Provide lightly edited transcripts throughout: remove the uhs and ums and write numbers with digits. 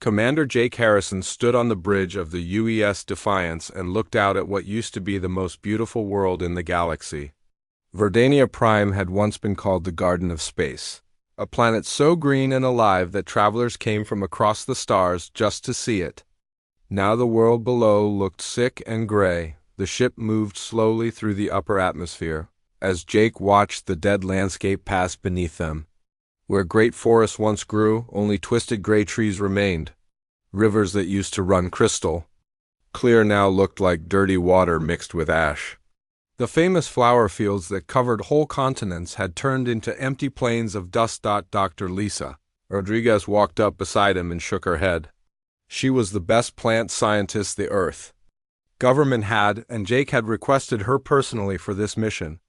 Commander Jake Harrison stood on the bridge of the UES Defiance and looked out at what used to be the most beautiful world in the galaxy. Verdania Prime had once been called the Garden of Space, a planet so green and alive that travelers came from across the stars just to see it. Now the world below looked sick and gray. The ship moved slowly through the upper atmosphere, as Jake watched the dead landscape pass beneath them. Where great forests once grew, only twisted gray trees remained. Rivers that used to run crystal clear now looked like dirty water mixed with ash. The famous flower fields that covered whole continents had turned into empty plains of dust. Dr. Lisa Rodriguez walked up beside him and shook her head. She was the best plant scientist the Earth government had, and Jake had requested her personally for this mission.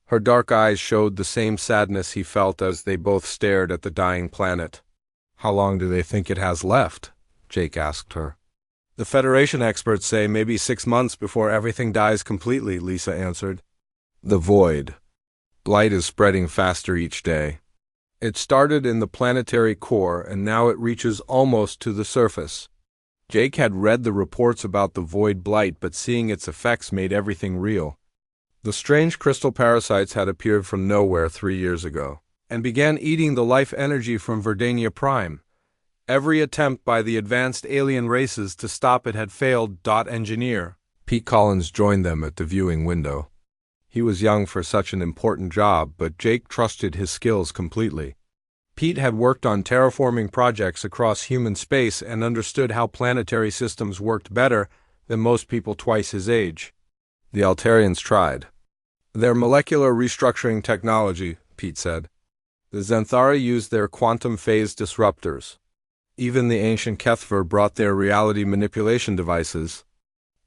Her dark eyes showed the same sadness he felt as they both stared at the dying planet. "How long do they think it has left?" Jake asked her. "The Federation experts say maybe 6 months before everything dies completely," Lisa answered. The void. Blight is spreading faster each day. It started in the planetary core, and now it reaches almost to the surface. Jake had read the reports about the void blight, but seeing its effects made everything real. The strange crystal parasites had appeared from nowhere 3 years ago, and began eating the life energy from Verdania Prime. Every attempt by the advanced alien races to stop it had failed. Engineer Pete Collins joined them at the viewing window. He was young for such an important job, but Jake trusted his skills completely. Pete had worked on terraforming projects across human space and understood how planetary systems worked better than most people twice his age. The Altarians tried their molecular restructuring technology, Pete said. The Zenthari used their quantum phase disruptors. Even the ancient Kethver brought their reality manipulation devices.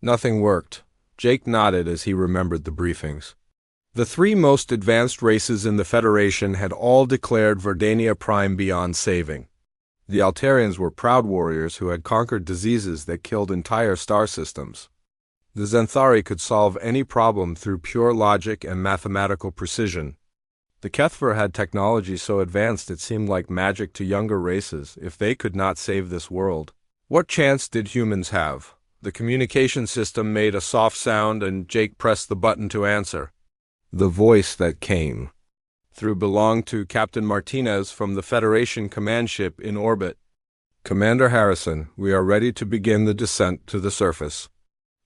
Nothing worked. Jake nodded as he remembered the briefings. The 3 most advanced races in the Federation had all declared Verdania Prime beyond saving. The Altarians were proud warriors who had conquered diseases that killed entire star systems. The Zenthari could solve any problem through pure logic and mathematical precision. The Kethver had technology so advanced it seemed like magic to younger races. If they could not save this world, what chance did humans have? The communication system made a soft sound, and Jake pressed the button to answer. The voice that came through belonged to Captain Martinez from the Federation command ship in orbit. "Commander Harrison, we are ready to begin the descent to the surface.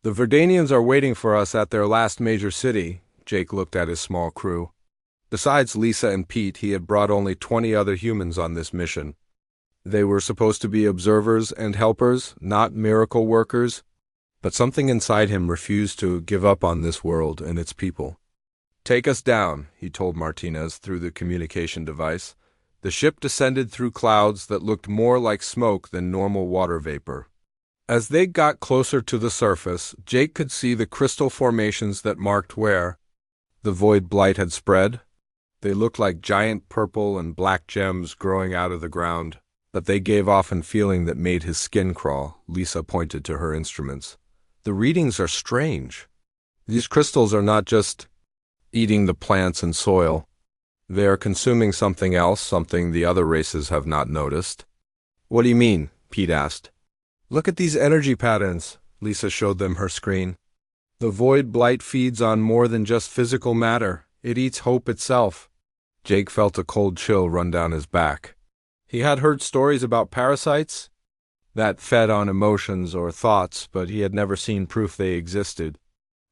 The Verdanians are waiting for us at their last major city." Jake looked at his small crew. Besides Lisa and Pete, he had brought only 20 other humans on this mission. They were supposed to be observers and helpers, not miracle workers. But something inside him refused to give up on this world and its people. "Take us down," he told Martinez through the communication device. The ship descended through clouds that looked more like smoke than normal water vapor. As they got closer to the surface, Jake could see the crystal formations that marked where the void blight had spread. They looked like giant purple and black gems growing out of the ground, but they gave off a feeling that made his skin crawl. Lisa pointed to her instruments. "The readings are strange. These crystals are not just eating the plants and soil. They are consuming something else, something the other races have not noticed." "What do you mean?" Pete asked. "Look at these energy patterns." Lisa showed them her screen. "The void blight feeds on more than just physical matter. It eats hope itself." Jake felt a cold chill run down his back. He had heard stories about parasites that fed on emotions or thoughts, but he had never seen proof they existed.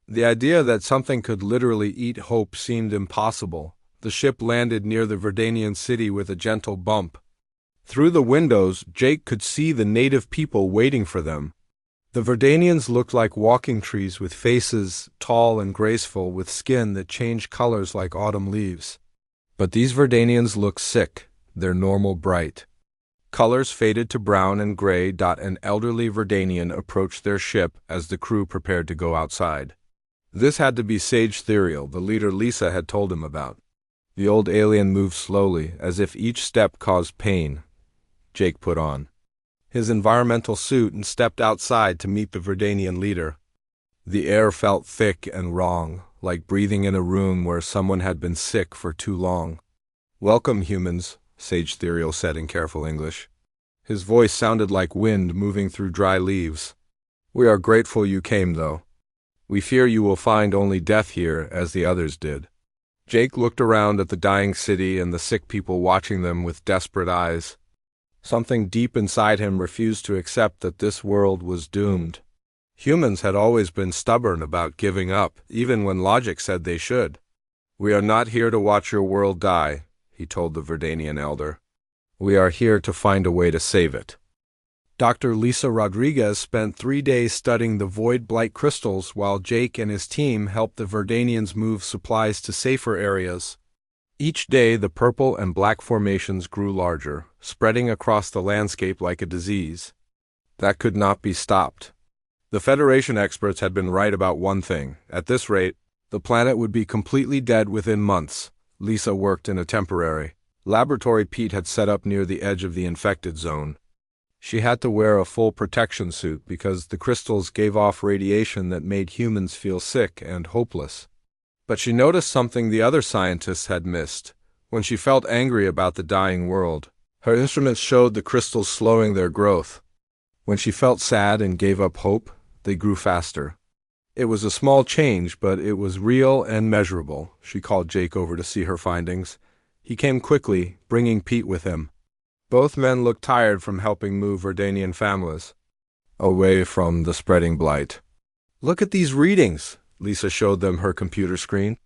The idea that something could literally eat hope seemed impossible. The ship landed near the Verdanian city with a gentle bump. Through the windows, Jake could see the native people waiting for them. The Verdanians looked like walking trees with faces tall and graceful, with skin that changed colors like autumn leaves. But these Verdanians looked sick, their normal bright colors faded to brown and gray. An elderly Verdanian approached their ship as the crew prepared to go outside. This had to be Sage Therial, the leader Lisa had told him about. The old alien moved slowly, as if each step caused pain. Jake put on his environmental suit and stepped outside to meet the Verdanian leader. The air felt thick and wrong, like breathing in a room where someone had been sick for too long. "Welcome, humans," Sage Therial said in careful English. His voice sounded like wind moving through dry leaves. "We are grateful you came, though. We fear you will find only death here, as the others did." Jake looked around at the dying city and the sick people watching them with desperate eyes. Something deep inside him refused to accept that this world was doomed. Humans had always been stubborn about giving up, even when logic said they should. "We are not here to watch your world die," he told the Verdanian elder. "We are here to find a way to save it." Dr. Lisa Rodriguez spent 3 days studying the Void Blight crystals while Jake and his team helped the Verdanians move supplies to safer areas. Each day the purple and black formations grew larger, spreading across the landscape like a disease. That could not be stopped. The Federation experts had been right about one thing. At this rate, the planet would be completely dead within months. Lisa worked in a temporary laboratory Pete had set up near the edge of the infected zone. She had to wear a full protection suit because the crystals gave off radiation that made humans feel sick and hopeless. But she noticed something the other scientists had missed. When she felt angry about the dying world, her instruments showed the crystals slowing their growth. When she felt sad and gave up hope, they grew faster. It was a small change, but it was real and measurable. She called Jake over to see her findings. He came quickly, bringing Pete with him. Both men looked tired from helping move Verdanian families away from the spreading blight. "Look at these readings," Lisa showed them her computer screen.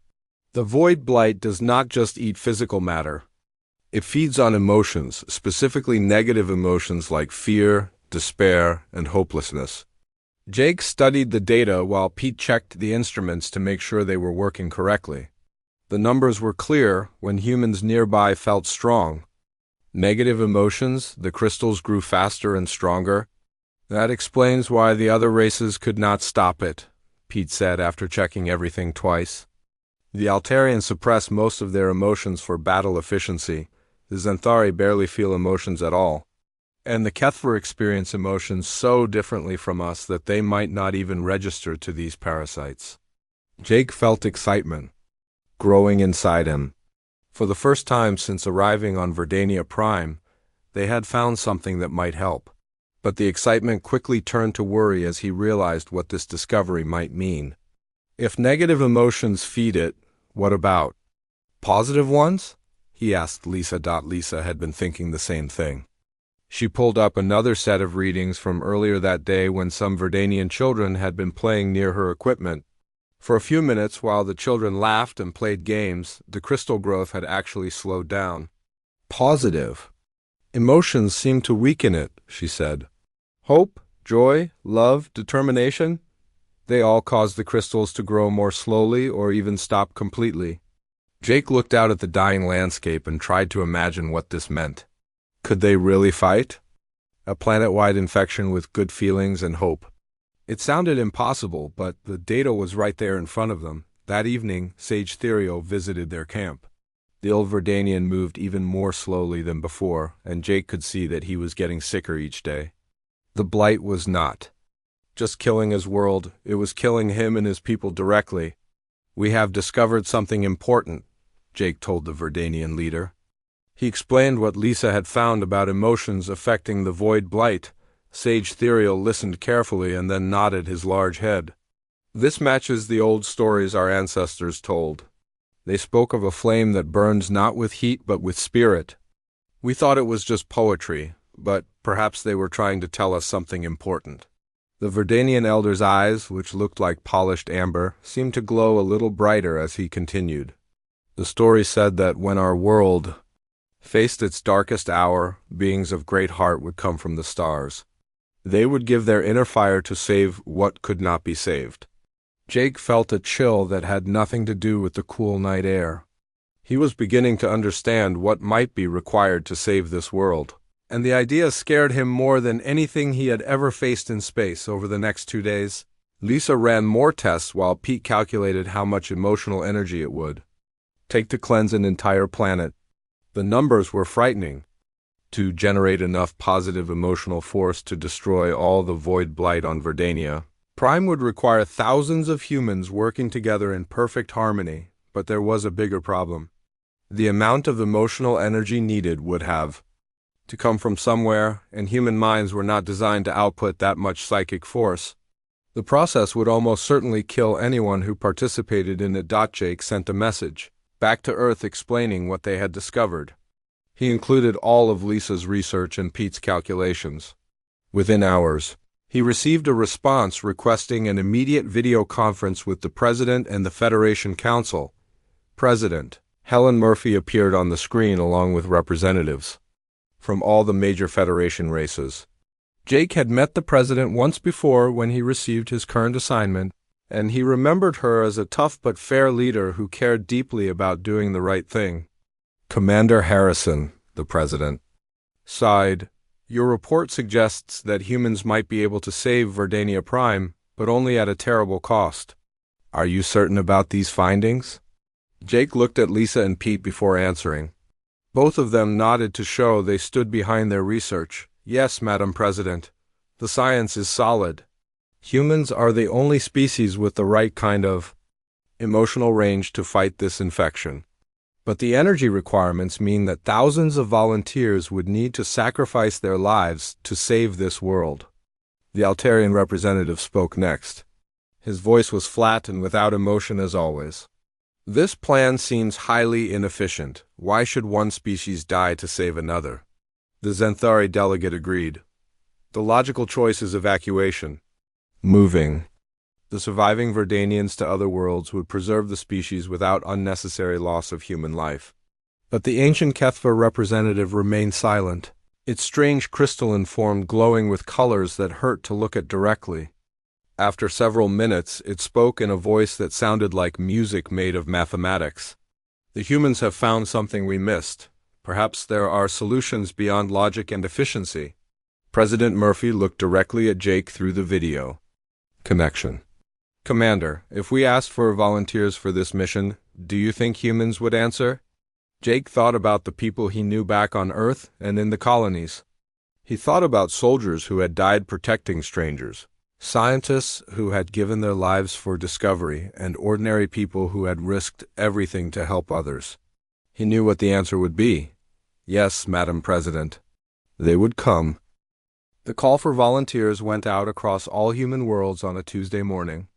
"The void blight does not just eat physical matter. It feeds on emotions, specifically negative emotions like fear, despair, and hopelessness." Jake studied the data while Pete checked the instruments to make sure they were working correctly. The numbers were clear when humans nearby felt strong. Negative emotions, the crystals grew faster and stronger. "That explains why the other races could not stop it," Pete said after checking everything twice. "The Altarians suppress most of their emotions for battle efficiency. The Xanthari barely feel emotions at all. And the Kethver experience emotions so differently from us that they might not even register to these parasites." Jake felt excitement growing inside him. For the first time since arriving on Verdania Prime, they had found something that might help. But the excitement quickly turned to worry as he realized what this discovery might mean. If negative emotions feed it, what about positive ones? He asked Lisa. Lisa had been thinking the same thing. She pulled up another set of readings from earlier that day when some Verdanian children had been playing near her equipment. For a few minutes, while the children laughed and played games, the crystal growth had actually slowed down. "Positive emotions seem to weaken it," she said. "Hope, joy, love, determination, they all cause the crystals to grow more slowly or even stop completely." Jake looked out at the dying landscape and tried to imagine what this meant. Could they really fight? A planet-wide infection with good feelings and hope. It sounded impossible, but the data was right there in front of them. That evening, Sage Therial visited their camp. The old Verdanian moved even more slowly than before, and Jake could see that he was getting sicker each day. The blight was not just killing his world, it was killing him and his people directly. "We have discovered something important," Jake told the Verdanian leader. He explained what Lisa had found about emotions affecting the void blight. Sage Therial listened carefully and then nodded his large head. "This matches the old stories our ancestors told. They spoke of a flame that burns not with heat but with spirit. We thought it was just poetry, but perhaps they were trying to tell us something important." The Verdanian elder's eyes, which looked like polished amber, seemed to glow a little brighter as he continued. "The story said that when our world faced its darkest hour, beings of great heart would come from the stars. They would give their inner fire to save what could not be saved." Jake felt a chill that had nothing to do with the cool night air. He was beginning to understand what might be required to save this world, and the idea scared him more than anything he had ever faced in space. Over the next 2 days, Lisa ran more tests while Pete calculated how much emotional energy it would take to cleanse an entire planet. The numbers were frightening. To generate enough positive emotional force to destroy all the void blight on Verdania, Prime would require thousands of humans working together in perfect harmony, but there was a bigger problem. The amount of emotional energy needed would have to come from somewhere, and human minds were not designed to output that much psychic force. The process would almost certainly kill anyone who participated in it. Jake sent a message back to Earth explaining what they had discovered. He included all of Lisa's research and Pete's calculations. Within hours, he received a response requesting an immediate video conference with the President and the Federation Council. President Helen Murphy appeared on the screen along with representatives from all the major Federation races. Jake had met the President once before when he received his current assignment, and he remembered her as a tough but fair leader who cared deeply about doing the right thing. Commander Harrison, the President, sighed. Your report suggests that humans might be able to save Verdania Prime, but only at a terrible cost. Are you certain about these findings? Jake looked at Lisa and Pete before answering. Both of them nodded to show they stood behind their research. Yes, Madam President. The science is solid. Humans are the only species with the right kind of emotional range to fight this infection. But the energy requirements mean that thousands of volunteers would need to sacrifice their lives to save this world. The Altarian representative spoke next. His voice was flat and without emotion as always. This plan seems highly inefficient. Why should one species die to save another? The Zenthari delegate agreed. The logical choice is evacuation. Moving the surviving Verdanians to other worlds would preserve the species without unnecessary loss of human life. But the ancient Kethva representative remained silent, its strange crystalline form glowing with colors that hurt to look at directly. After several minutes, it spoke in a voice that sounded like music made of mathematics. The humans have found something we missed. Perhaps there are solutions beyond logic and efficiency. President Murphy looked directly at Jake through the video connection. Commander, if we asked for volunteers for this mission, do you think humans would answer? Jake thought about the people he knew back on Earth and in the colonies. He thought about soldiers who had died protecting strangers, scientists who had given their lives for discovery, and ordinary people who had risked everything to help others. He knew what the answer would be. Yes, Madam President. They would come. The call for volunteers went out across all human worlds on a Tuesday morning.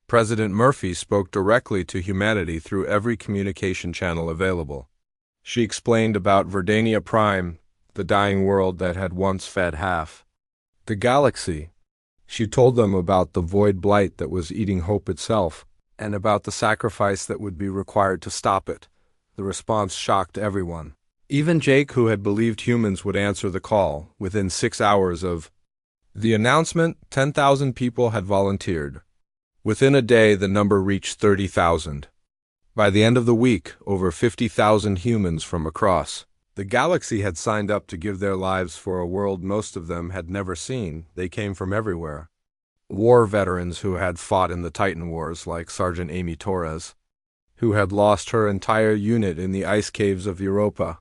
President Murphy spoke directly to humanity through every communication channel available. She explained about Verdania Prime, the dying world that had once fed half the galaxy. She told them about the void blight that was eating hope itself, and about the sacrifice that would be required to stop it. The response shocked everyone. Even Jake, who had believed humans would answer the call, within 6 hours of the announcement, 10,000 people had volunteered. Within a day, the number reached 30,000. By the end of the week, over 50,000 humans from across the galaxy had signed up to give their lives for a world most of them had never seen. They came from everywhere. War veterans who had fought in the Titan Wars, like Sergeant Amy Torres, who had lost her entire unit in the ice caves of Europa.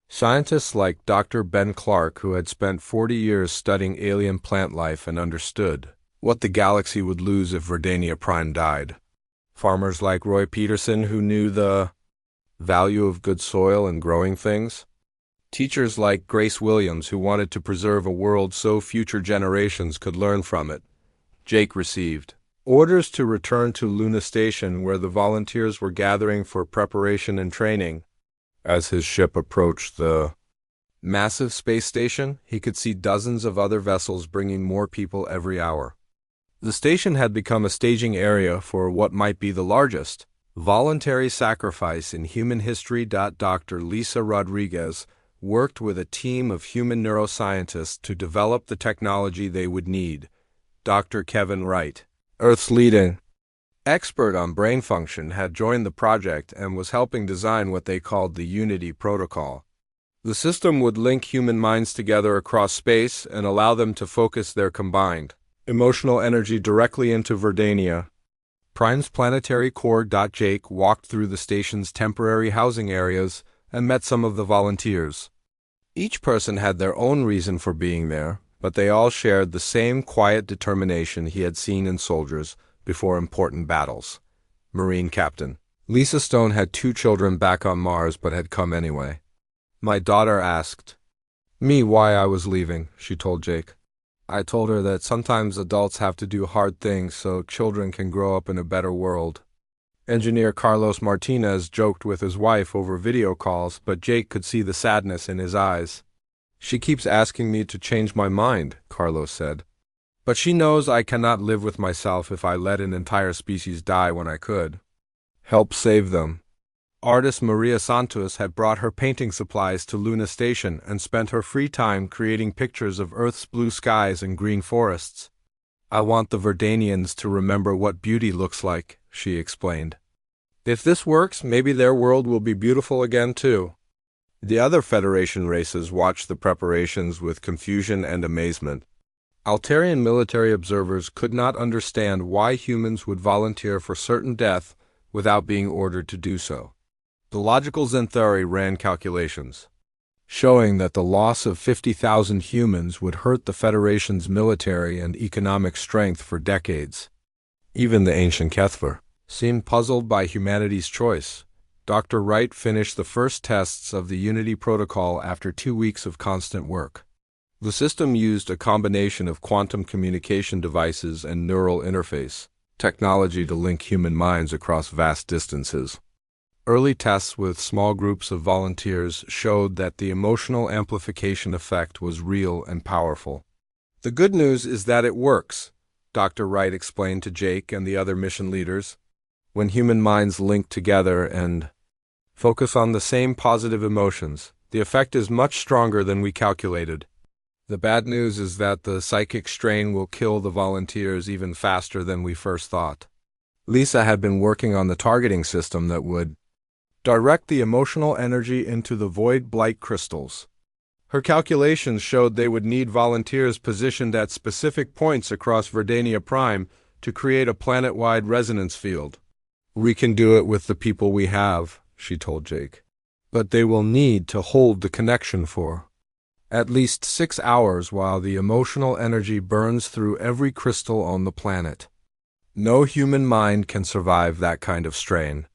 Scientists like Dr. Ben Clark, who had spent 40 years studying alien plant life and understood what the galaxy would lose if Verdania Prime died. Farmers like Roy Peterson, who knew the value of good soil and growing things. Teachers like Grace Williams, who wanted to preserve a world so future generations could learn from it. Jake received orders to return to Luna Station, where the volunteers were gathering for preparation and training. As his ship approached the massive space station, he could see dozens of other vessels bringing more people every hour. The station had become a staging area for what might be the largest voluntary sacrifice in human history. Dr. Lisa Rodriguez worked with a team of human neuroscientists to develop the technology they would need. Dr. Kevin Wright, Earth's leading expert on brain function, had joined the project and was helping design what they called the Unity Protocol. The system would link human minds together across space and allow them to focus their combined emotional energy directly into Verdania Prime's planetary core. Jake walked through the station's temporary housing areas and met some of the volunteers. Each person had their own reason for being there, but they all shared the same quiet determination he had seen in soldiers before important battles. Marine Captain Lisa Stone had 2 children back on Mars but had come anyway. My daughter asked Me why I was leaving, she told Jake. I told her that sometimes adults have to do hard things so children can grow up in a better world. Engineer Carlos Martinez joked with his wife over video calls, but Jake could see the sadness in his eyes. She keeps asking me to change my mind, Carlos said. But she knows I cannot live with myself if I let an entire species die when I could. Help save them. Artist Maria Santos had brought her painting supplies to Luna Station and spent her free time creating pictures of Earth's blue skies and green forests. I want the Verdanians to remember what beauty looks like, she explained. If this works, maybe their world will be beautiful again too. The other Federation races watched the preparations with confusion and amazement. Altarian military observers could not understand why humans would volunteer for certain death without being ordered to do so. The logical Zenthari ran calculations, showing that the loss of 50,000 humans would hurt the Federation's military and economic strength for decades. Even the ancient Kethver seemed puzzled by humanity's choice. Dr. Wright finished the first tests of the Unity protocol after 2 weeks of constant work. The system used a combination of quantum communication devices and neural interface technology to link human minds across vast distances. Early tests with small groups of volunteers showed that the emotional amplification effect was real and powerful. The good news is that it works, Dr. Wright explained to Jake and the other mission leaders. When human minds link together and focus on the same positive emotions, the effect is much stronger than we calculated. The bad news is that the psychic strain will kill the volunteers even faster than we first thought. Lisa had been working on the targeting system that would direct the emotional energy into the void blight crystals. Her calculations showed they would need volunteers positioned at specific points across Verdania Prime to create a planet-wide resonance field. We can do it with the people we have, she told Jake. But they will need to hold the connection for at least 6 hours while the emotional energy burns through every crystal on the planet. No human mind can survive that kind of strain.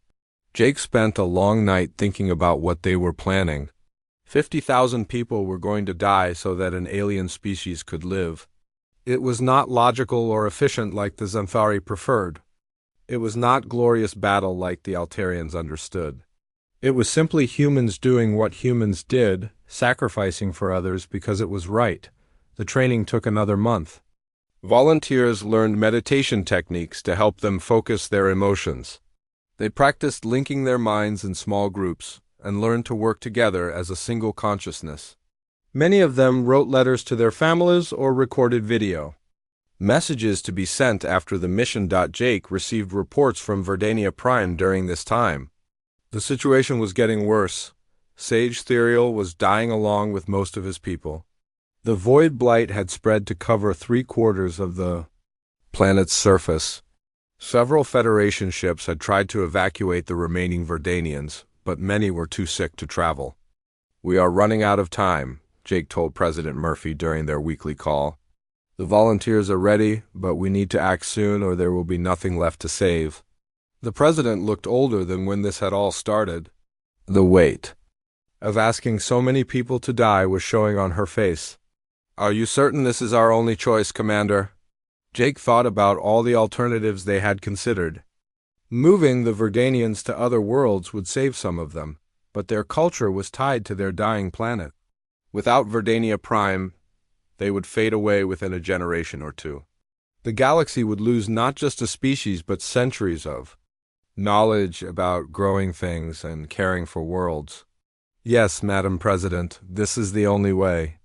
Jake spent a long night thinking about what they were planning. 50,000 people were going to die so that an alien species could live. It was not logical or efficient like the Zenthari preferred. It was not glorious battle like the Altarians understood. It was simply humans doing what humans did, sacrificing for others because it was right. The training took another month. Volunteers learned meditation techniques to help them focus their emotions. They practiced linking their minds in small groups and learned to work together as a single consciousness. Many of them wrote letters to their families or recorded video. Messages to be sent after the mission. Jake received reports from Verdania Prime during this time. The situation was getting worse. Sage Therial was dying along with most of his people. The void blight had spread to cover 3/4 of the planet's surface. Several Federation ships had tried to evacuate the remaining Verdanians, but many were too sick to travel. We are running out of time, Jake told President Murphy during their weekly call. The volunteers are ready, but we need to act soon or there will be nothing left to save. The president looked older than when this had all started. The weight of asking so many people to die was showing on her face. Are you certain this is our only choice, Commander? Jake thought about all the alternatives they had considered. Moving the Verdanians to other worlds would save some of them, but their culture was tied to their dying planet. Without Verdania Prime, they would fade away within a generation or two. The galaxy would lose not just a species but centuries of knowledge about growing things and caring for worlds. Yes, Madam President, this is the only way.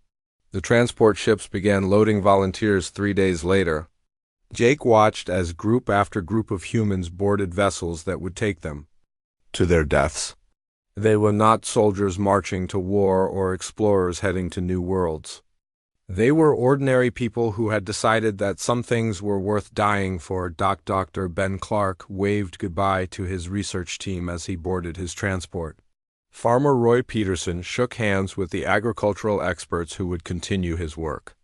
The transport ships began loading volunteers 3 days later. Jake watched as group after group of humans boarded vessels that would take them to their deaths. They were not soldiers marching to war or explorers heading to new worlds. They were ordinary people who had decided that some things were worth dying for. Dr. Ben Clark waved goodbye to his research team as he boarded his transport. Farmer Roy Peterson shook hands with the agricultural experts who would continue his work.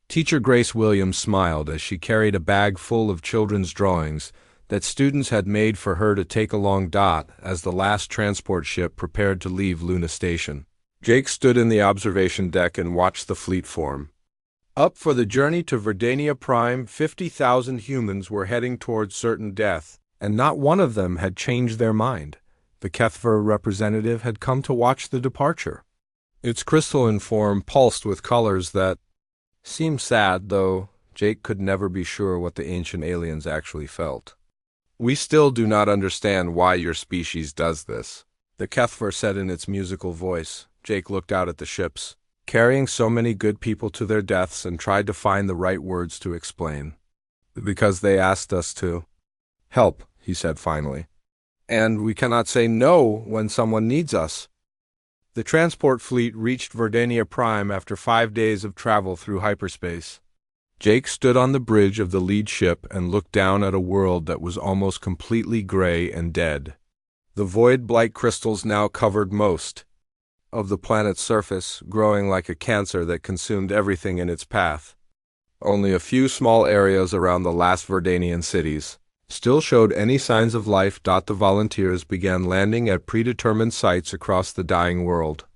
Teacher Grace Williams smiled as she carried a bag full of children's drawings that students had made for her to take along. As the last transport ship prepared to leave Luna Station, Jake stood in the observation deck and watched the fleet form. Up for the journey to Verdania Prime, 50,000 humans were heading towards certain death, and not one of them had changed their mind. The Kethver representative had come to watch the departure. Its crystalline form pulsed with colors that seemed sad, though Jake could never be sure what the ancient aliens actually felt. "We still do not understand why your species does this," the Kethver said in its musical voice. Jake looked out at the ships, carrying so many good people to their deaths, and tried to find the right words to explain. "Because they asked us to help," he said finally. "And we cannot say no when someone needs us." The transport fleet reached Verdania Prime after 5 days of travel through hyperspace. Jake stood on the bridge of the lead ship and looked down at a world that was almost completely gray and dead. The void blight crystals now covered most of the planet's surface, growing like a cancer that consumed everything in its path. Only a few small areas around the last Verdanian cities still showed any signs of life. The volunteers began landing at predetermined sites across the dying world.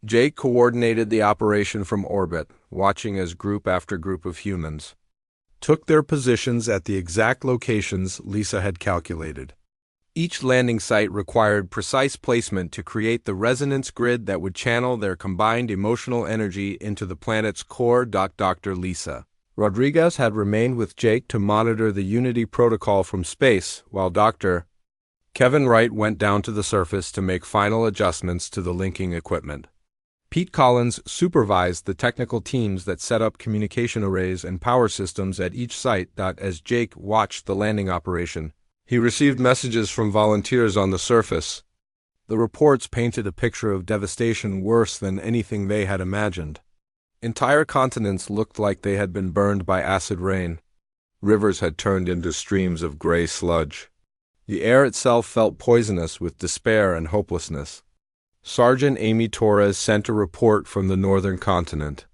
Jake coordinated the operation from orbit, watching as group after group of humans took their positions at the exact locations Lisa had calculated. Each landing site required precise placement to create the resonance grid that would channel their combined emotional energy into the planet's core. Dr. Lisa Rodriguez had remained with Jake to monitor the Unity protocol from space, while Dr. Kevin Wright went down to the surface to make final adjustments to the linking equipment. Pete Collins supervised the technical teams that set up communication arrays and power systems at each site. As Jake watched the landing operation, he received messages from volunteers on the surface. The reports painted a picture of devastation worse than anything they had imagined. Entire continents looked like they had been burned by acid rain. Rivers had turned into streams of gray sludge. The air itself felt poisonous with despair and hopelessness. Sergeant Amy Torres sent a report from the northern continent.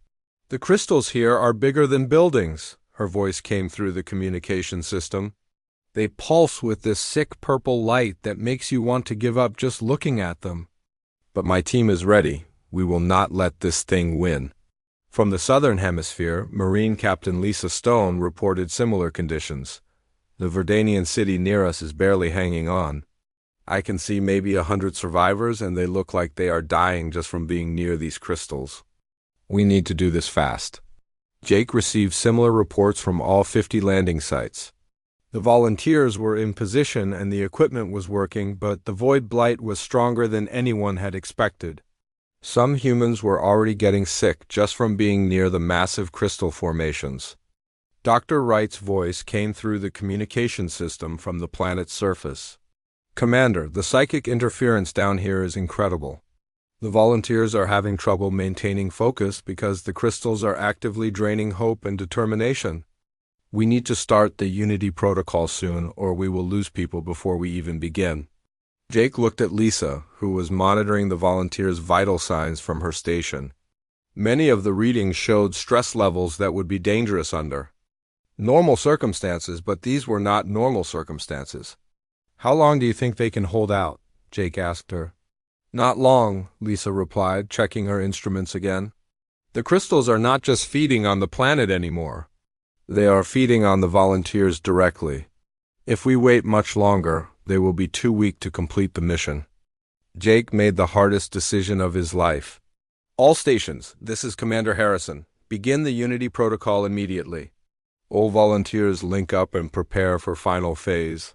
"The crystals here are bigger than buildings," her voice came through the communication system. "They pulse with this sick purple light that makes you want to give up just looking at them. But my team is ready. We will not let this thing win." From the southern hemisphere, Marine Captain Lisa Stone reported similar conditions. "The Verdanian city near us is barely hanging on. I can see maybe 100 survivors, and they look like they are dying just from being near these crystals. We need to do this fast." Jake received similar reports from all 50 landing sites. The volunteers were in position and the equipment was working, but the void blight was stronger than anyone had expected. Some humans were already getting sick just from being near the massive crystal formations. Dr. Wright's voice came through the communication system from the planet's surface. "Commander, the psychic interference down here is incredible. The volunteers are having trouble maintaining focus because the crystals are actively draining hope and determination. We need to start the Unity protocol soon, or we will lose people before we even begin." Jake looked at Lisa, who was monitoring the volunteers' vital signs from her station. Many of the readings showed stress levels that would be dangerous under normal circumstances, but these were not normal circumstances. "How long do you think they can hold out?" Jake asked her. "Not long," Lisa replied, checking her instruments again. "The crystals are not just feeding on the planet anymore. They are feeding on the volunteers directly. If we wait much longer, they will be too weak to complete the mission." Jake made the hardest decision of his life. "All stations, this is Commander Harrison. Begin the Unity protocol immediately." All volunteers link up and prepare for final phase.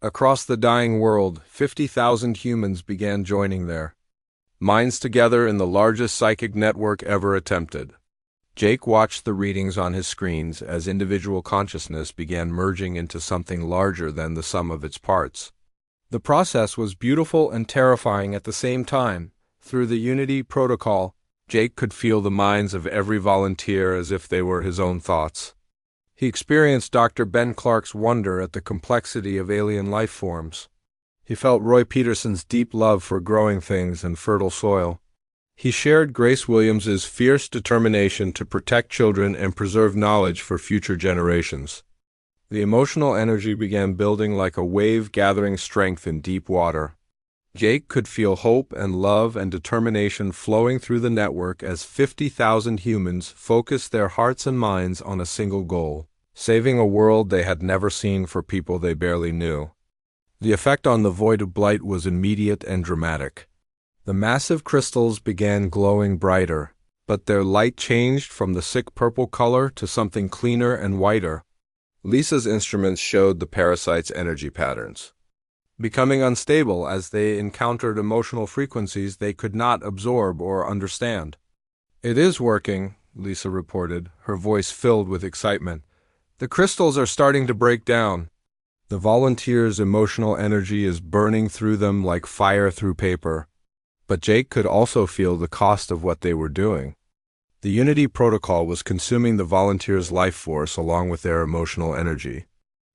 Across the dying world, 50,000 humans began joining their minds together in the largest psychic network ever attempted. Jake watched the readings on his screens as individual consciousness began merging into something larger than the sum of its parts. The process was beautiful and terrifying at the same time. Through the Unity protocol, Jake could feel the minds of every volunteer as if they were his own thoughts. He experienced Dr. Ben Clark's wonder at the complexity of alien life forms. He felt Roy Peterson's deep love for growing things and fertile soil. He shared Grace Williams's fierce determination to protect children and preserve knowledge for future generations. The emotional energy began building like a wave gathering strength in deep water. Jake could feel hope and love and determination flowing through the network as 50,000 humans focused their hearts and minds on a single goal: saving a world they had never seen for people they barely knew. The effect on the Void of Blight was immediate and dramatic. The massive crystals began glowing brighter, but their light changed from the sick purple color to something cleaner and whiter. Lisa's instruments showed the parasites' energy patterns, becoming unstable as they encountered emotional frequencies they could not absorb or understand. "It is working," Lisa reported, her voice filled with excitement. "The crystals are starting to break down. The volunteers' emotional energy is burning through them like fire through paper." But Jake could also feel the cost of what they were doing. The Unity Protocol was consuming the volunteers' life force along with their emotional energy.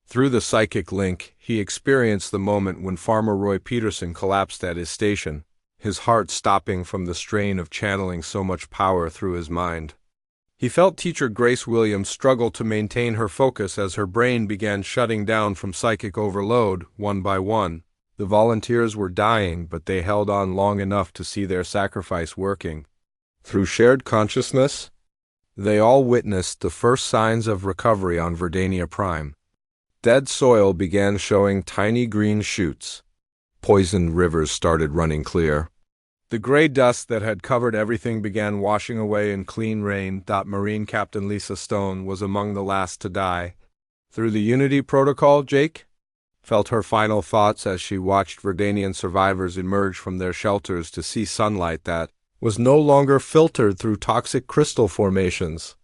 Through the psychic link, he experienced the moment when Farmer Roy Peterson collapsed at his station, his heart stopping from the strain of channeling so much power through his mind. He felt Teacher Grace Williams struggle to maintain her focus as her brain began shutting down from psychic overload, one by one. The volunteers were dying, but they held on long enough to see their sacrifice working. Through shared consciousness, they all witnessed the first signs of recovery on Verdania Prime. Dead soil began showing tiny green shoots. Poisoned rivers started running clear. The gray dust that had covered everything began washing away in clean rain. Marine Captain Lisa Stone was among the last to die. Through the Unity Protocol, Jake felt her final thoughts as she watched Verdanian survivors emerge from their shelters to see sunlight that was no longer filtered through toxic crystal formations.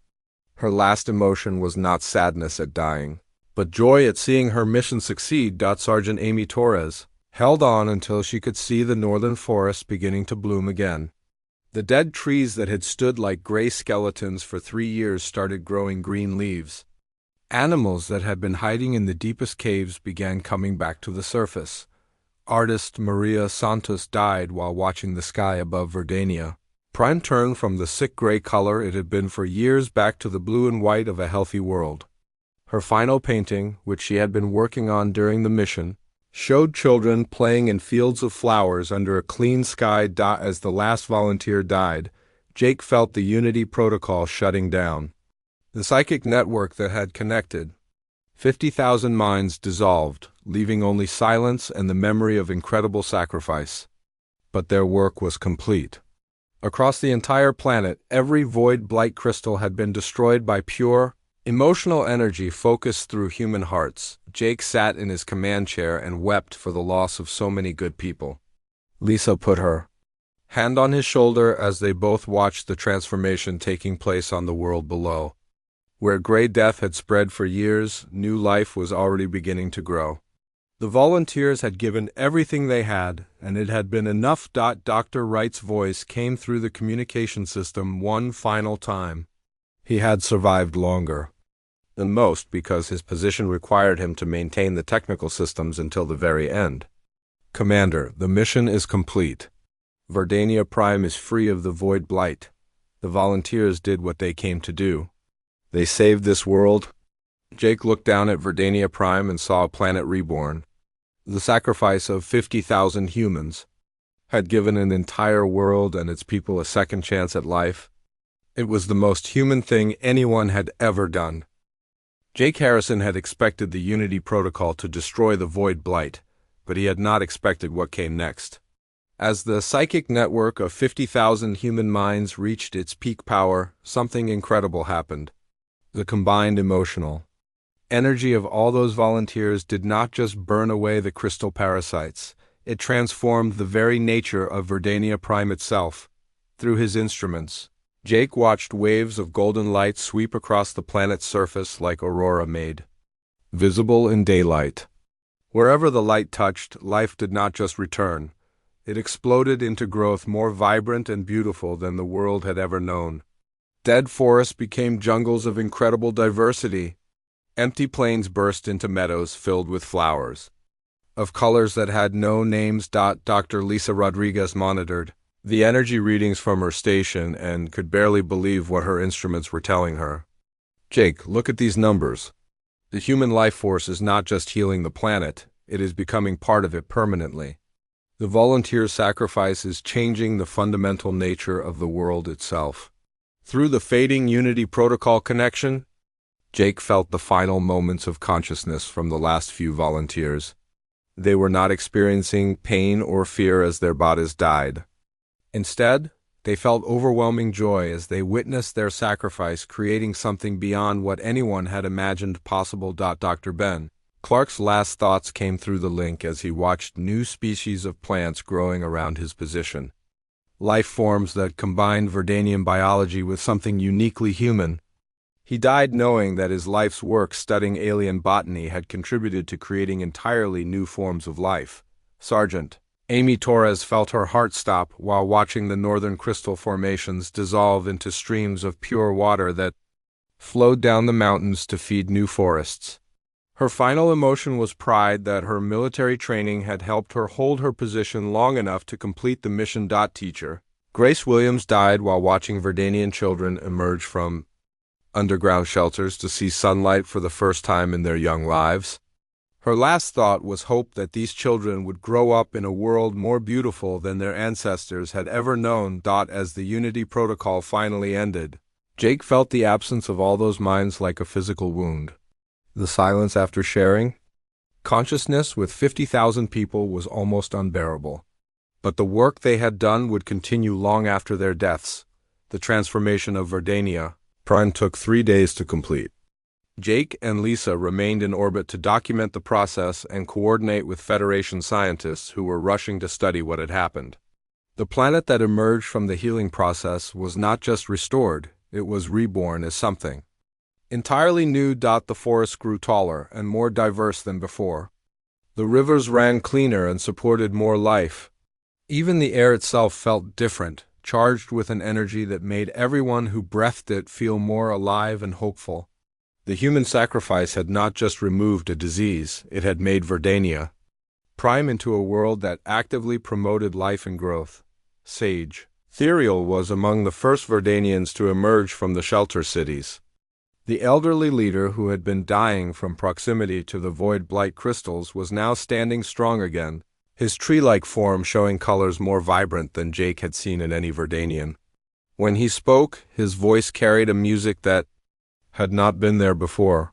Her last emotion was not sadness at dying, but joy at seeing her mission succeed. Sergeant Amy Torres held on until she could see the northern forest beginning to bloom again. The dead trees that had stood like gray skeletons for 3 years started growing green leaves. Animals that had been hiding in the deepest caves began coming back to the surface. Artist Maria Santos died while watching the sky above Verdania. Prime turned from the sick gray color it had been for years back to the blue and white of a healthy world. Her final painting, which she had been working on during the mission, showed children playing in fields of flowers under a clean sky. As the last volunteer died, Jake felt the Unity Protocol shutting down. The psychic network that had connected 50,000 minds dissolved, leaving only silence and the memory of incredible sacrifice. But their work was complete. Across the entire planet, every void blight crystal had been destroyed by pure, emotional energy focused through human hearts. Jake sat in his command chair and wept for the loss of so many good people. Lisa put her hand on his shoulder as they both watched the transformation taking place on the world below. Where gray death had spread for years, new life was already beginning to grow. The volunteers had given everything they had, and it had been enough. Dr. Wright's voice came through the communication system one final time. He had survived longer than most because his position required him to maintain the technical systems until the very end. "Commander, the mission is complete. Verdania Prime is free of the Void Blight. The volunteers did what they came to do. They saved this world." Jake looked down at Verdania Prime and saw a planet reborn. The sacrifice of 50,000 humans had given an entire world and its people a second chance at life. It was the most human thing anyone had ever done. Jake Harrison had expected the Unity Protocol to destroy the Void Blight, but he had not expected what came next. As the psychic network of 50,000 human minds reached its peak power, something incredible happened. The combined emotional energy of all those volunteers did not just burn away the crystal parasites, it transformed the very nature of Verdania Prime itself. Through his instruments, Jake watched waves of golden light sweep across the planet's surface like aurora made visible in daylight. Wherever the light touched, life did not just return. It exploded into growth more vibrant and beautiful than the world had ever known. Dead forests became jungles of incredible diversity. Empty plains burst into meadows filled with flowers, of colors that had no names. Dr. Lisa Rodriguez monitored the energy readings from her station and could barely believe what her instruments were telling her. "Jake, look at these numbers. The human life force is not just healing the planet, it is becoming part of it permanently. The volunteer sacrifice is changing the fundamental nature of the world itself. Through the fading Unity Protocol connection, Jake felt the final moments of consciousness from the last few volunteers. They were not experiencing pain or fear as their bodies died. Instead, they felt overwhelming joy as they witnessed their sacrifice creating something beyond what anyone had imagined possible. Dr. Ben Clark's last thoughts came through the link as he watched new species of plants growing around his position. Life forms that combined Verdanian biology with something uniquely human. He died knowing that his life's work studying alien botany had contributed to creating entirely new forms of life. Sergeant Amy Torres felt her heart stop while watching the northern crystal formations dissolve into streams of pure water that flowed down the mountains to feed new forests. Her final emotion was pride that her military training had helped her hold her position long enough to complete the mission. Teacher Grace Williams died while watching Verdanian children emerge from underground shelters to see sunlight for the first time in their young lives. Her last thought was hope that these children would grow up in a world more beautiful than their ancestors had ever known. As the Unity Protocol finally ended, Jake felt the absence of all those minds like a physical wound. The silence after sharing consciousness with 50,000 people was almost unbearable. But the work they had done would continue long after their deaths. The transformation of Verdania Prime took 3 days to complete. Jake and Lisa remained in orbit to document the process and coordinate with Federation scientists who were rushing to study what had happened. The planet that emerged from the healing process was not just restored, it was reborn as something entirely new. The forests grew taller and more diverse than before. The rivers ran cleaner and supported more life. Even the air itself felt different, charged with an energy that made everyone who breathed it feel more alive and hopeful. The human sacrifice had not just removed a disease, it had made Verdania Prime into a world that actively promoted life and growth. Sage Therial was among the first Verdanians to emerge from the shelter cities. The elderly leader who had been dying from proximity to the void blight crystals was now standing strong again, his tree-like form showing colors more vibrant than Jake had seen in any Verdanian. When he spoke, his voice carried a music that had not been there before.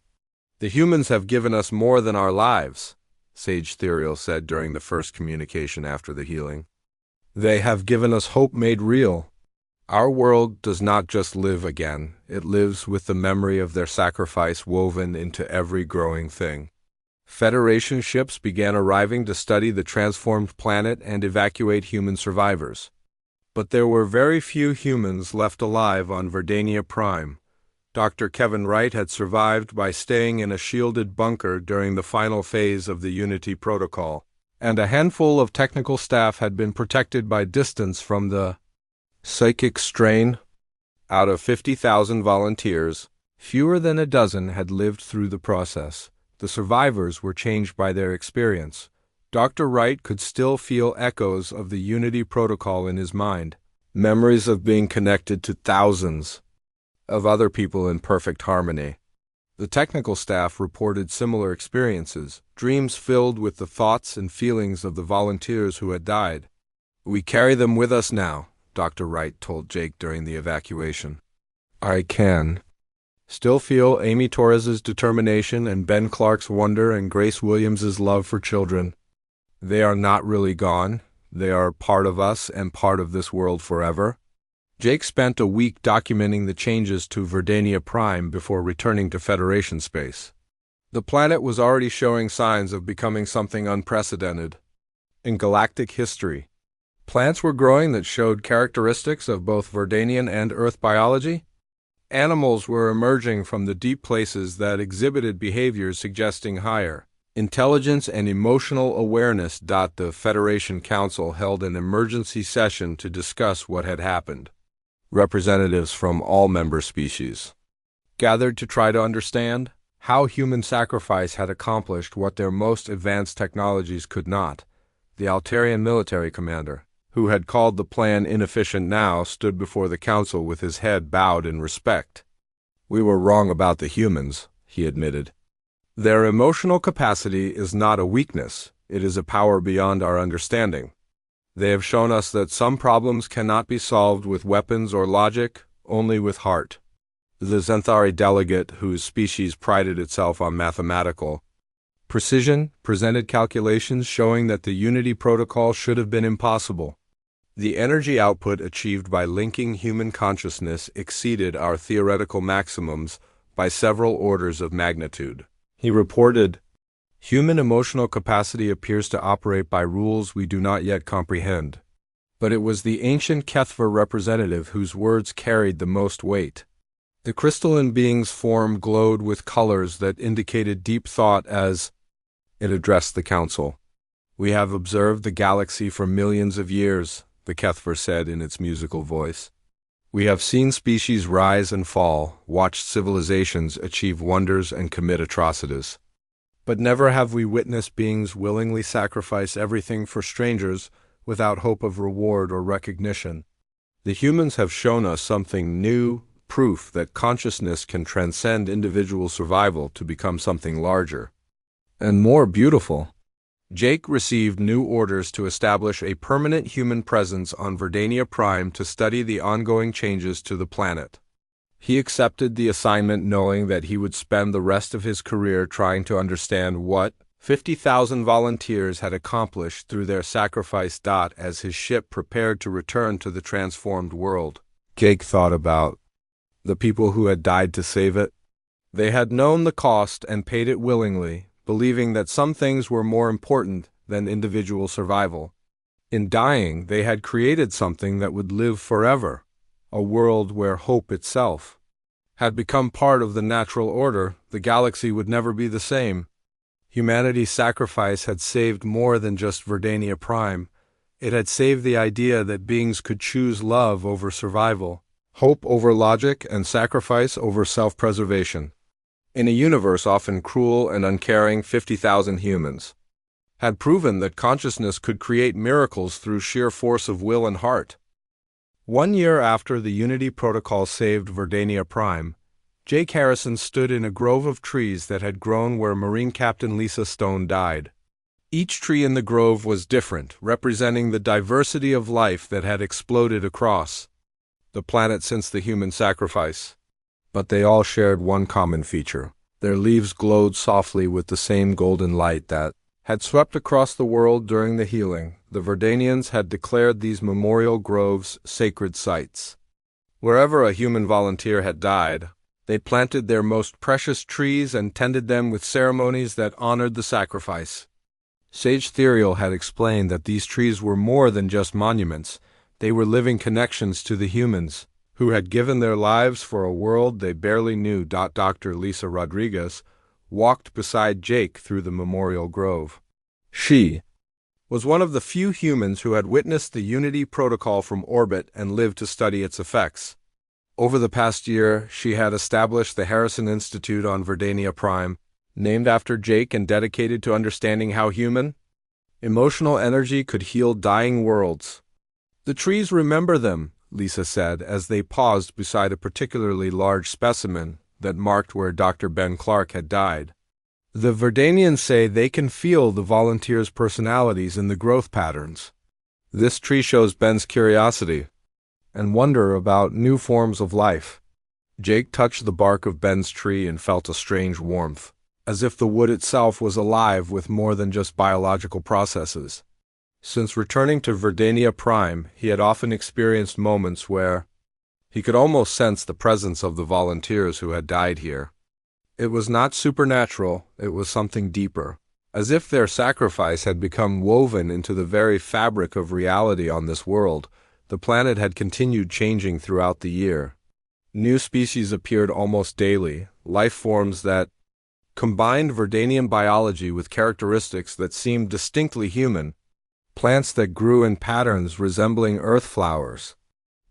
"The humans have given us more than our lives," Sage Therial said during the first communication after the healing. "They have given us hope made real. Our world does not just live again, it lives with the memory of their sacrifice woven into every growing thing." Federation ships began arriving to study the transformed planet and evacuate human survivors. But there were very few humans left alive on Verdania Prime. Dr. Kevin Wright had survived by staying in a shielded bunker during the final phase of the Unity Protocol, and a handful of technical staff had been protected by distance from the psychic strain. Out of 50,000 volunteers, fewer than a dozen had lived through the process. The survivors were changed by their experience. Dr. Wright could still feel echoes of the Unity Protocol in his mind, memories of being connected to thousands of other people in perfect harmony. The technical staff reported similar experiences, dreams filled with the thoughts and feelings of the volunteers who had died. "We carry them with us now," Dr. Wright told Jake during the evacuation. "I can still feel Amy Torres's determination and Ben Clark's wonder and Grace Williams's love for children. They are not really gone. They are part of us and part of this world forever." Jake spent a week documenting the changes to Verdania Prime before returning to Federation space. The planet was already showing signs of becoming something unprecedented in galactic history. Plants were growing that showed characteristics of both Verdanian and Earth biology. Animals were emerging from the deep places that exhibited behaviors suggesting higher intelligence and emotional awareness. The Federation Council held an emergency session to discuss what had happened. Representatives from all member species gathered to try to understand how human sacrifice had accomplished what their most advanced technologies could not. The Altarian military commander, who had called the plan inefficient now, stood before the council with his head bowed in respect. "We were wrong about the humans," he admitted. "Their emotional capacity is not a weakness, it is a power beyond our understanding. They have shown us that some problems cannot be solved with weapons or logic, only with heart. The Zenthari delegate, whose species prided itself on mathematical precision, presented calculations showing that the Unity protocol should have been impossible. The energy output achieved by linking human consciousness exceeded our theoretical maximums by several orders of magnitude. He reported, "Human emotional capacity appears to operate by rules we do not yet comprehend." But it was the ancient Kethver representative whose words carried the most weight. The crystalline being's form glowed with colors that indicated deep thought as it addressed the council. "We have observed the galaxy for millions of years," the Kethver said in its musical voice. "We have seen species rise and fall, watched civilizations achieve wonders and commit atrocities. But never have we witnessed beings willingly sacrifice everything for strangers without hope of reward or recognition. The humans have shown us something new, proof that consciousness can transcend individual survival to become something larger and more beautiful." Jake received new orders to establish a permanent human presence on Verdania Prime to study the ongoing changes to the planet. He accepted the assignment knowing that he would spend the rest of his career trying to understand what 50,000 volunteers had accomplished through their sacrifice. As his ship prepared to return to the transformed world, Jake thought about the people who had died to save it. They had known the cost and paid it willingly, believing that some things were more important than individual survival. In dying, they had created something that would live forever, a world where hope itself had become part of the natural order. The galaxy would never be the same. Humanity's sacrifice had saved more than just Verdania Prime. It had saved the idea that beings could choose love over survival, hope over logic, and sacrifice over self-preservation. In a universe often cruel and uncaring, 50,000 humans had proven that consciousness could create miracles through sheer force of will and heart. 1 year after the Unity Protocol saved Verdania Prime, Jake Harrison stood in a grove of trees that had grown where Marine Captain Lisa Stone died. Each tree in the grove was different, representing the diversity of life that had exploded across the planet since the human sacrifice. But they all shared one common feature. Their leaves glowed softly with the same golden light that had swept across the world during the healing. The Verdanians had declared these memorial groves sacred sites. Wherever a human volunteer had died, they planted their most precious trees and tended them with ceremonies that honored the sacrifice. Sage Therial had explained that these trees were more than just monuments. They were living connections to the humans who had given their lives for a world they barely knew. Dr. Lisa Rodriguez walked beside Jake through the memorial grove. She was one of the few humans who had witnessed the Unity Protocol from orbit and lived to study its effects. Over the past year, she had established the Harrison Institute on Verdania Prime, named after Jake and dedicated to understanding how human emotional energy could heal dying worlds. "The trees remember them," Lisa said as they paused beside a particularly large specimen that marked where Dr. Ben Clark had died. "The Verdanians say they can feel the volunteers' personalities in the growth patterns. This tree shows Ben's curiosity and wonder about new forms of life." Jake touched the bark of Ben's tree and felt a strange warmth, as if the wood itself was alive with more than just biological processes. Since returning to Verdania Prime, he had often experienced moments where he could almost sense the presence of the volunteers who had died here. It was not supernatural, it was something deeper, as if their sacrifice had become woven into the very fabric of reality on this world. The planet had continued changing throughout the year. New species appeared almost daily, life forms that combined Verdanian biology with characteristics that seemed distinctly human. Plants that grew in patterns resembling earth flowers.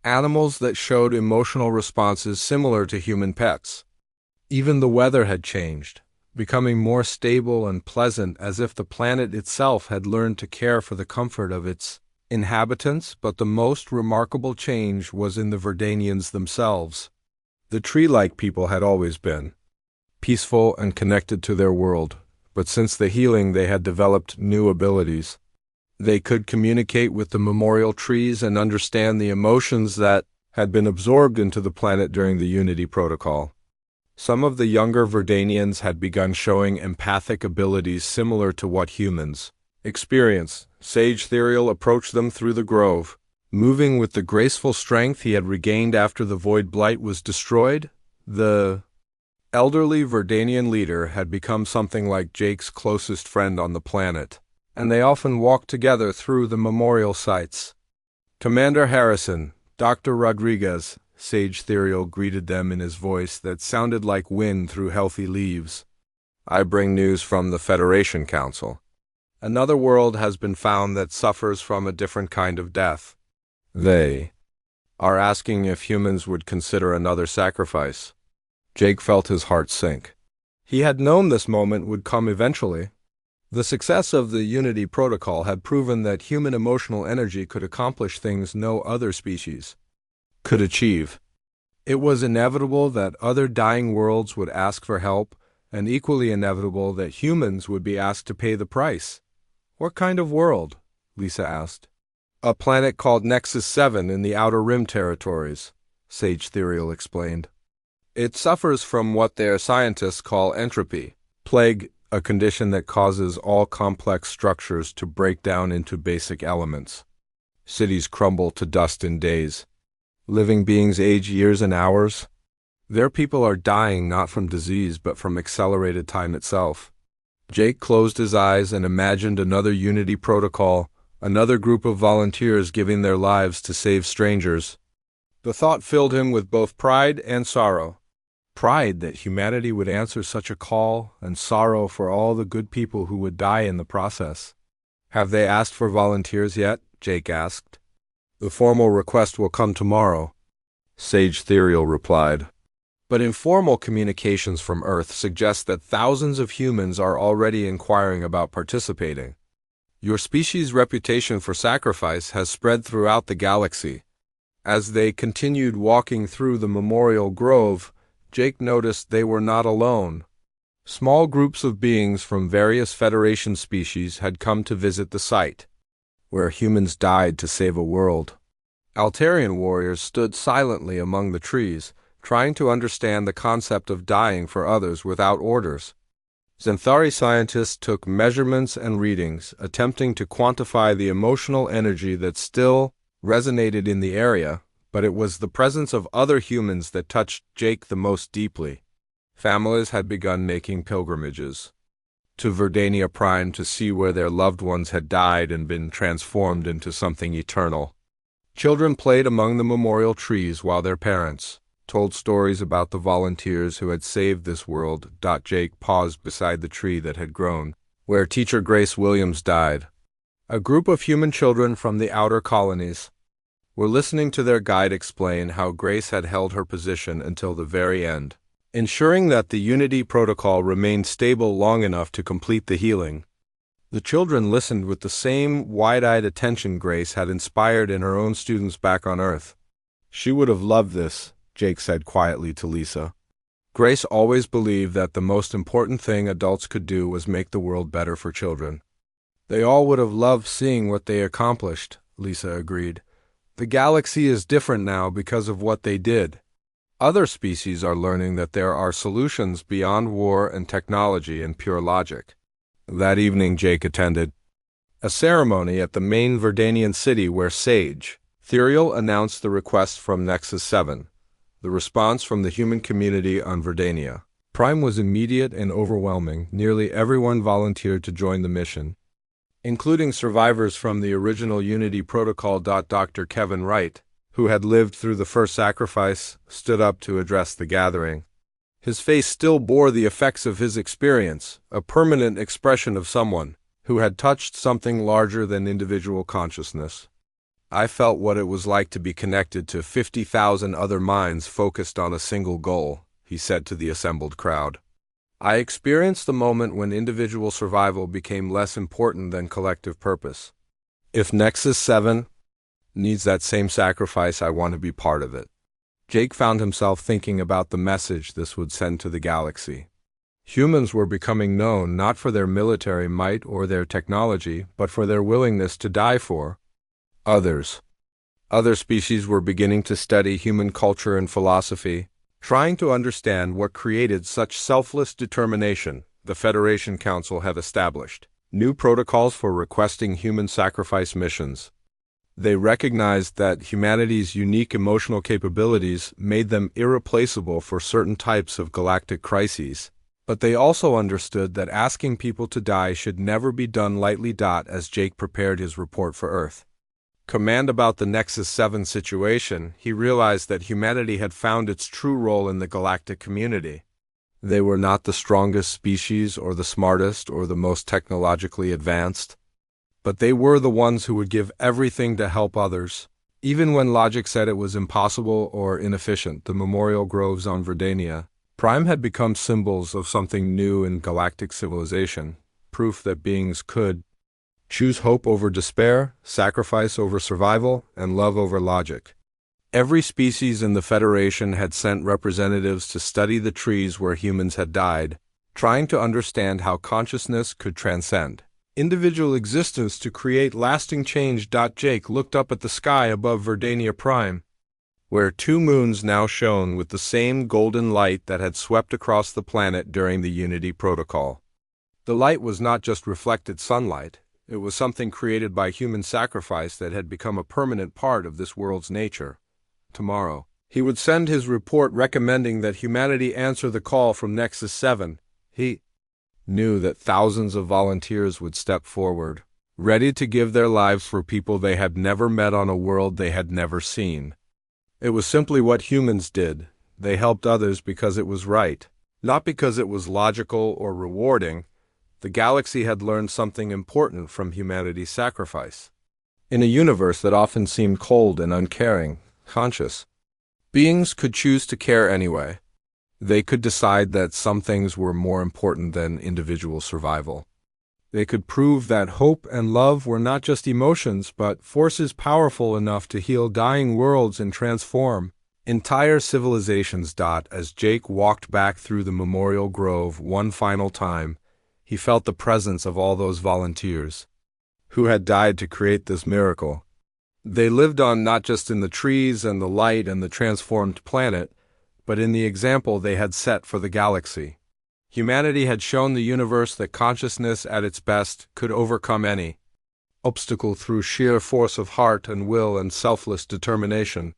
Animals that showed emotional responses similar to human pets. Even the weather had changed, becoming more stable and pleasant, as if the planet itself had learned to care for the comfort of its inhabitants. But the most remarkable change was in the Verdanians themselves. The tree-like people had always been peaceful and connected to their world, but since the healing they had developed new abilities. They could communicate with the memorial trees and understand the emotions that had been absorbed into the planet during the Unity Protocol. Some of the younger Verdanians had begun showing empathic abilities similar to what humans experience. Sage Therial approached them through the grove, moving with the graceful strength he had regained after the Void Blight was destroyed. The elderly Verdanian leader had become something like Jake's closest friend on the planet, and they often walked together through the memorial sites. "Commander Harrison, Dr. Rodriguez," Sage Therial greeted them in his voice that sounded like wind through healthy leaves. "I bring news from the Federation Council. Another world has been found that suffers from a different kind of death. They are asking if humans would consider another sacrifice." Jake felt his heart sink. He had known this moment would come eventually. The success of the Unity Protocol had proven that human emotional energy could accomplish things no other species could achieve. It was inevitable that other dying worlds would ask for help, and equally inevitable that humans would be asked to pay the price. "What kind of world?" Lisa asked. "A planet called Nexus 7 in the Outer Rim territories," Sage Therial explained. "It suffers from what their scientists call entropy, plague, a condition that causes all complex structures to break down into basic elements. Cities crumble to dust in days. Living beings age years and hours. Their people are dying not from disease but from accelerated time itself." Jake closed his eyes and imagined another Unity Protocol, another group of volunteers giving their lives to save strangers. The thought filled him with both pride and sorrow. Pride that humanity would answer such a call, and sorrow for all the good people who would die in the process. "Have they asked for volunteers yet?" Jake asked. "The formal request will come tomorrow," Sage Therial replied. "But informal communications from Earth suggest that thousands of humans are already inquiring about participating. Your species' reputation for sacrifice has spread throughout the galaxy." As they continued walking through the memorial grove, Jake noticed they were not alone. Small groups of beings from various Federation species had come to visit the site, where humans died to save a world. Altarian warriors stood silently among the trees, trying to understand the concept of dying for others without orders. Xanthari scientists took measurements and readings, attempting to quantify the emotional energy that still resonated in the area, but it was the presence of other humans that touched Jake the most deeply. Families had begun making pilgrimages to Verdania Prime to see where their loved ones had died and been transformed into something eternal. Children played among the memorial trees while their parents told stories about the volunteers who had saved this world. Jake paused beside the tree that had grown, where Teacher Grace Williams died. A group of human children from the outer colonies were listening to their guide explain how Grace had held her position until the very end, ensuring that the Unity Protocol remained stable long enough to complete the healing. The children listened with the same wide-eyed attention Grace had inspired in her own students back on Earth. "She would have loved this," Jake said quietly to Lisa. Grace always believed that the most important thing adults could do was make the world better for children. "They all would have loved seeing what they accomplished," Lisa agreed. "The galaxy is different now because of what they did. Other species are learning that there are solutions beyond war and technology and pure logic." That evening Jake attended a ceremony at the main Verdanian city where Sage Therial announced the request from Nexus 7. The response from the human community on Verdania Prime was immediate and overwhelming. Nearly everyone volunteered to join the mission, including survivors from the original Unity Protocol. Dr. Kevin Wright, who had lived through the first sacrifice, stood up to address the gathering. His face still bore the effects of his experience, a permanent expression of someone who had touched something larger than individual consciousness. "I felt what it was like to be connected to 50,000 other minds focused on a single goal," he said to the assembled crowd. "I experienced the moment when individual survival became less important than collective purpose. If Nexus 7 needs that same sacrifice, I want to be part of it." Jake found himself thinking about the message this would send to the galaxy. Humans were becoming known not for their military might or their technology, but for their willingness to die for others. Other species were beginning to study human culture and philosophy, trying to understand what created such selfless determination. The Federation Council had established new protocols for requesting human sacrifice missions. They recognized that humanity's unique emotional capabilities made them irreplaceable for certain types of galactic crises. But they also understood that asking people to die should never be done lightly. As Jake prepared his report for Earth Command about the Nexus 7 situation, he realized that humanity had found its true role in the galactic community. They were not the strongest species or the smartest or the most technologically advanced, but they were the ones who would give everything to help others, even when logic said it was impossible or inefficient. The memorial groves on Verdania Prime had become symbols of something new in galactic civilization, proof that beings could choose hope over despair, sacrifice over survival, and love over logic. Every species in the Federation had sent representatives to study the trees where humans had died, trying to understand how consciousness could transcend individual existence to create lasting change. Jake looked up at the sky above Verdania Prime, where two moons now shone with the same golden light that had swept across the planet during the Unity Protocol. The light was not just reflected sunlight, it was something created by human sacrifice that had become a permanent part of this world's nature. Tomorrow, he would send his report recommending that humanity answer the call from Nexus 7. He knew that thousands of volunteers would step forward, ready to give their lives for people they had never met on a world they had never seen. It was simply what humans did. They helped others because it was right, not because it was logical or rewarding. The galaxy had learned something important from humanity's sacrifice. In a universe that often seemed cold and uncaring, conscious beings could choose to care anyway. They could decide that some things were more important than individual survival. They could prove that hope and love were not just emotions but forces powerful enough to heal dying worlds and transform entire civilizations. As Jake walked back through the memorial grove one final time, he felt the presence of all those volunteers who had died to create this miracle. They lived on not just in the trees and the light and the transformed planet, but in the example they had set for the galaxy. Humanity had shown the universe that consciousness at its best could overcome any obstacle through sheer force of heart and will and selfless determination.